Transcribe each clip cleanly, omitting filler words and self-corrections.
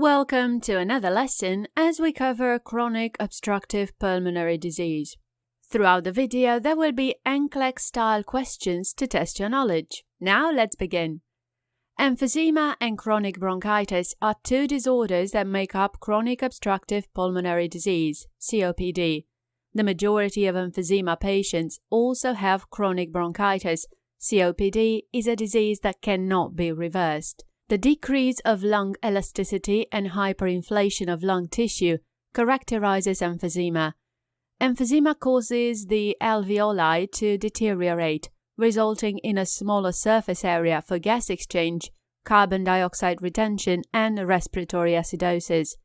Welcome to another lesson as we cover chronic obstructive pulmonary disease. Throughout the video, there will be Nclex style questions to test your knowledge. Now let's begin. Emphysema and chronic bronchitis are two disorders that make up chronic obstructive pulmonary disease, COPD. The majority of emphysema patients also have chronic bronchitis. COPD is a disease that cannot be reversed. The decrease of lung elasticity and hyperinflation of lung tissue characterizes emphysema. Emphysema causes the alveoli to deteriorate, resulting in a smaller surface area for gas exchange, carbon dioxide retention, and respiratory acidosis.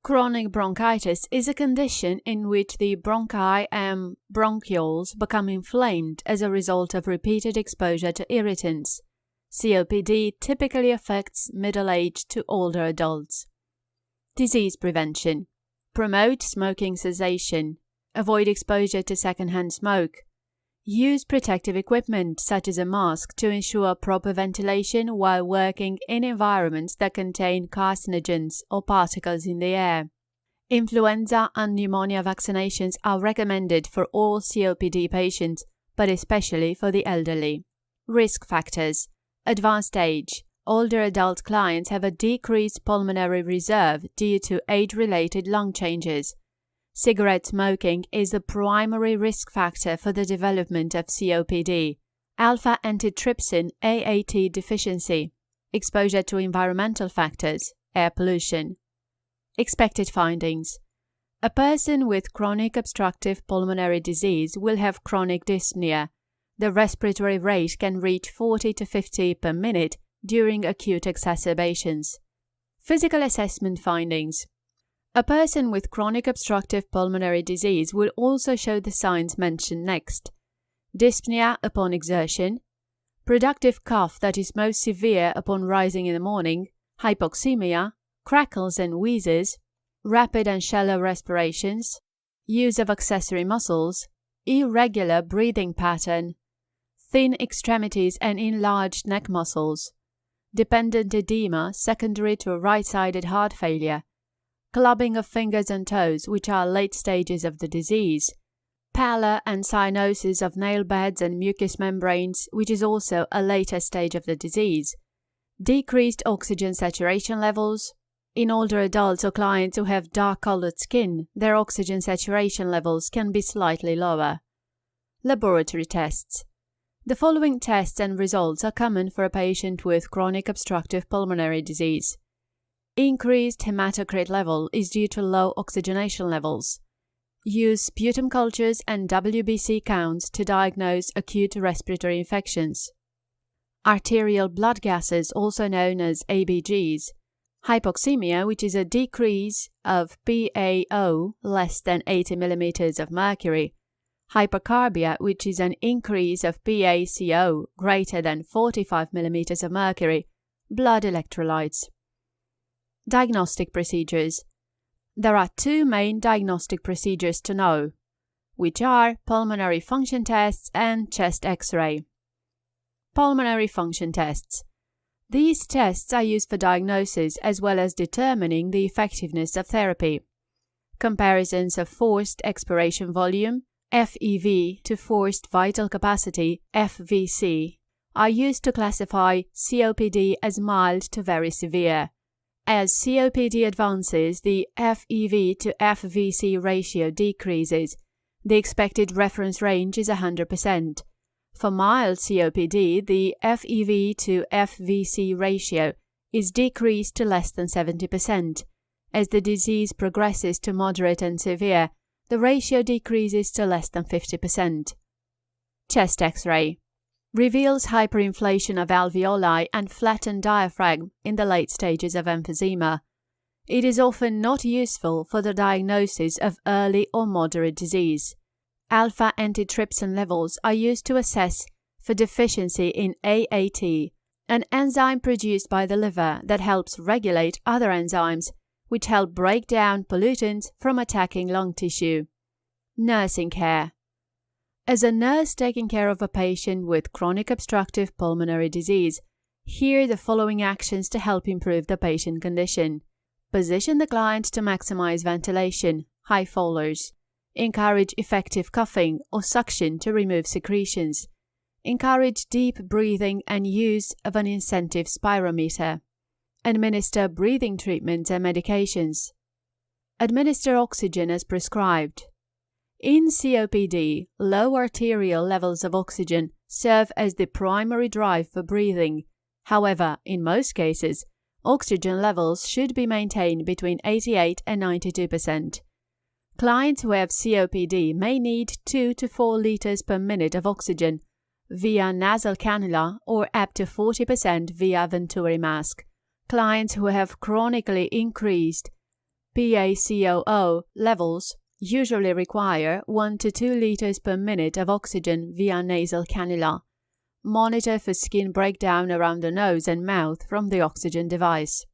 Chronic bronchitis is a condition in which the bronchi and bronchioles become inflamed as a result of repeated exposure to irritants. COPD typically affects middle-aged to older adults. Disease prevention. Promote smoking cessation. Avoid exposure to secondhand smoke. Use protective equipment such as a mask to ensure proper ventilation while working in environments that contain carcinogens or particles in the air. Influenza and pneumonia vaccinations are recommended for all COPD patients, but especially for the elderly. Risk factors. Advanced age. Older adult clients have a decreased pulmonary reserve due to age-related lung changes. Cigarette smoking is the primary risk factor for the development of COPD. Alpha-antitrypsin AAT deficiency. Exposure to environmental factors. Air pollution. Expected findings. A person with chronic obstructive pulmonary disease will have chronic dyspnea. The respiratory rate can reach 40 to 50 per minute during acute exacerbations. Physical assessment findings. A person with chronic obstructive pulmonary disease will also show the signs mentioned next. Dyspnea upon exertion, productive cough that is most severe upon rising in the morning, hypoxemia, crackles and wheezes, rapid and shallow respirations, use of accessory muscles, irregular breathing pattern, thin extremities and enlarged neck muscles, dependent edema secondary to right-sided heart failure, clubbing of fingers and toes, which are late stages of the disease, pallor and cyanosis of nail beds and mucous membranes, which is also a later stage of the disease, decreased oxygen saturation levels. In older adults or clients who have dark-colored skin, their oxygen saturation levels can be slightly lower. Laboratory tests. The following tests and results are common for a patient with chronic obstructive pulmonary disease. Increased hematocrit level is due to low oxygenation levels. Use sputum cultures and WBC counts to diagnose acute respiratory infections. Arterial blood gases, also known as ABGs. Hypoxemia, which is a decrease of PaO less than 80 mm of mercury. Hypercarbia, which is an increase of PaCO greater than 45 mm of mercury. Blood electrolytes. Diagnostic procedures. There are two main diagnostic procedures to know, which are pulmonary function tests and chest X-ray. Pulmonary function tests. These tests are used for diagnosis as well as determining the effectiveness of therapy. Comparisons of forced expiration volume, FEV, to forced vital capacity, FVC, are used to classify COPD as mild to very severe. As COPD advances, the FEV to FVC ratio decreases. The expected reference range is 100%. For mild COPD, the FEV to FVC ratio is decreased to less than 70%. As the disease progresses to moderate and severe, the ratio decreases to less than 50%. Chest X-ray reveals hyperinflation of alveoli and flattened diaphragm in the late stages of emphysema. It is often not useful for the diagnosis of early or moderate disease. Alpha-antitrypsin levels are used to assess for deficiency in AAT, an enzyme produced by the liver that helps regulate other enzymes which help break down pollutants from attacking lung tissue. Nursing care. As a nurse taking care of a patient with chronic obstructive pulmonary disease, here are the following actions to help improve the patient condition. Position the client to maximize ventilation, high fallers. Encourage effective coughing or suction to remove secretions. Encourage deep breathing and use of an incentive spirometer. Administer breathing treatments and medications. Administer oxygen as prescribed. In COPD, low arterial levels of oxygen serve as the primary drive for breathing. However, in most cases, oxygen levels should be maintained between 88 and 92%. Clients who have COPD may need 2 to 4 liters per minute of oxygen via nasal cannula or up to 40% via Venturi mask. Clients who have chronically increased PaCOO levels usually require 1 to 2 liters per minute of oxygen via nasal cannula. Monitor for skin breakdown around the nose and mouth from the oxygen device.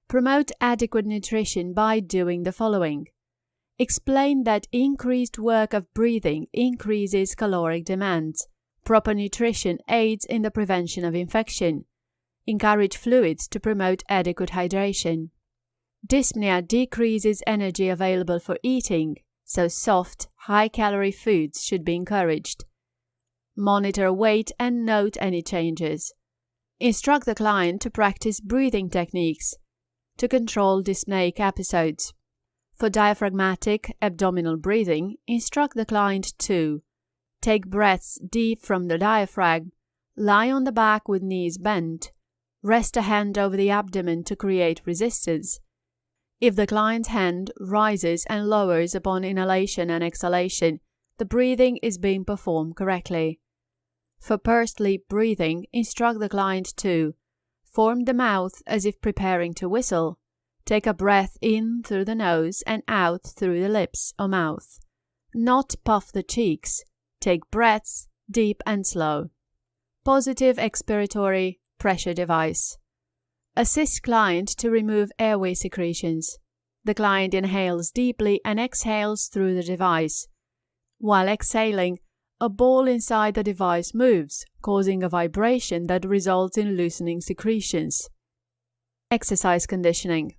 Promote adequate nutrition by doing the following. Explain that increased work of breathing increases caloric demands. Proper nutrition aids in the prevention of infection. Encourage fluids to promote adequate hydration. Dyspnea decreases energy available for eating, so soft, high-calorie foods should be encouraged. Monitor weight and note any changes. Instruct the client to practice breathing techniques to control dyspneic episodes. For diaphragmatic abdominal breathing, instruct the client to take breaths deep from the diaphragm, lie on the back with knees bent, rest a hand over the abdomen to create resistance. If the client's hand rises and lowers upon inhalation and exhalation, the breathing is being performed correctly. For pursed lip breathing, instruct the client to form the mouth as if preparing to whistle. Take a breath in through the nose and out through the lips or mouth. Not puff the cheeks. Take breaths deep and slow. Positive expiratory pressure device. Assist client to remove airway secretions. The client inhales deeply and exhales through the device. While exhaling, a ball inside the device moves, causing a vibration that results in loosening secretions. Exercise conditioning.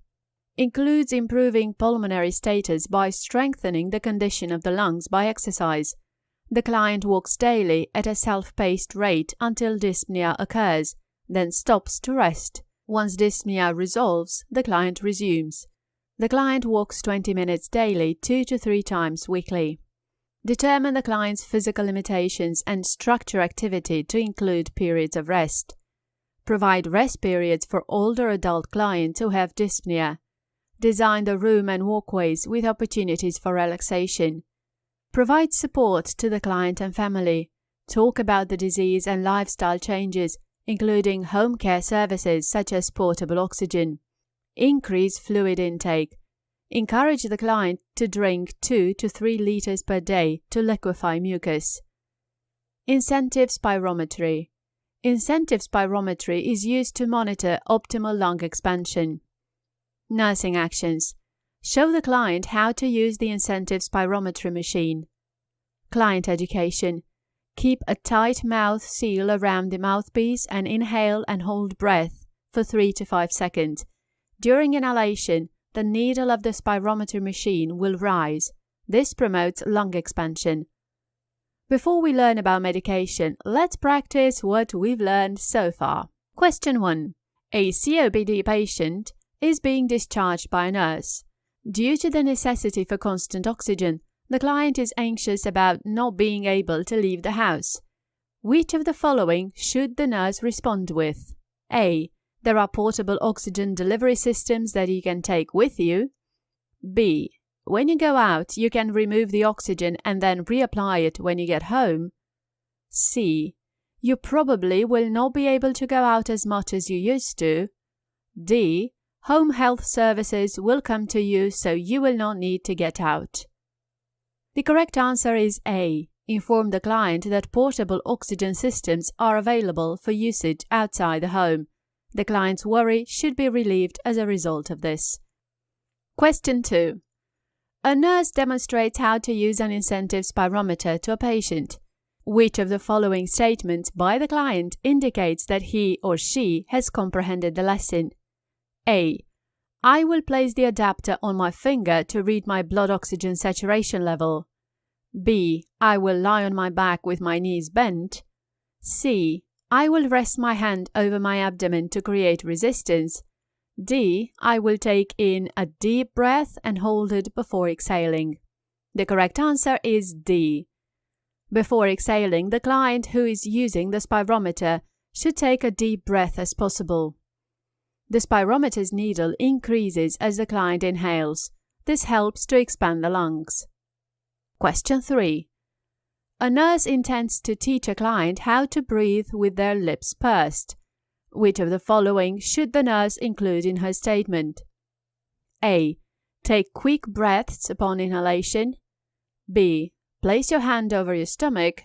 Includes improving pulmonary status by strengthening the condition of the lungs by exercise. The client walks daily at a self-paced rate until dyspnea occurs, then stops to rest. Once dyspnea resolves, the client resumes. The client walks 20 minutes daily 2 to 3 times weekly. Determine the client's physical limitations and structure activity to include periods of rest. Provide rest periods for older adult clients who have dyspnea. Design the room and walkways with opportunities for relaxation. Provide support to the client and family. Talk about the disease and lifestyle changes, including home care services such as portable oxygen. Increase fluid intake. Encourage the client to drink 2 to 3 liters per day to liquefy mucus. Incentive spirometry. Incentive spirometry is used to monitor optimal lung expansion. Nursing actions. Show the client how to use the incentive spirometry machine. Client education. Keep a tight mouth seal around the mouthpiece and inhale and hold breath for 3 to 5 seconds. During inhalation, the needle of the spirometry machine will rise. This promotes lung expansion. Before we learn about medication, let's practice what we've learned so far. Question 1. A COPD patient is being discharged by a nurse. Due to the necessity for constant oxygen, the client is anxious about not being able to leave the house. Which of the following should the nurse respond with? A. There are portable oxygen delivery systems that you can take with you. B. When you go out, you can remove the oxygen and then reapply it when you get home. C. You probably will not be able to go out as much as you used to. D. Home health services will come to you, so you will not need to get out. The correct answer is A. Inform the client that portable oxygen systems are available for usage outside the home. The client's worry should be relieved as a result of this. Question 2. A nurse demonstrates how to use an incentive spirometer to a patient. Which of the following statements by the client indicates that he or she has comprehended the lesson? A. I will place the adapter on my finger to read my blood oxygen saturation level. B. I will lie on my back with my knees bent. C. I will rest my hand over my abdomen to create resistance. D. I will take in a deep breath and hold it before exhaling. The correct answer is D. Before exhaling, the client who is using the spirometer should take a deep breath as possible. The spirometer's needle increases as the client inhales. This helps to expand the lungs. Question 3. A nurse intends to teach a client how to breathe with their lips pursed. Which of the following should the nurse include in her statement? A. Take quick breaths upon inhalation. B. Place your hand over your stomach.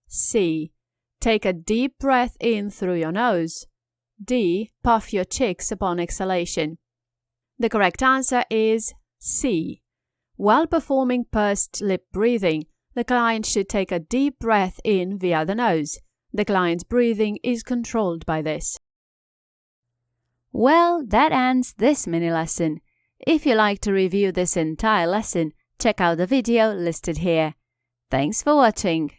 C. Take a deep breath in through your nose. D. Puff your cheeks upon exhalation. The correct answer is C. While performing pursed lip breathing, the client should take a deep breath in via the nose. The client's breathing is controlled by this. Well, that ends this mini lesson. If you like to review this entire lesson, check out the video listed here. Thanks for watching.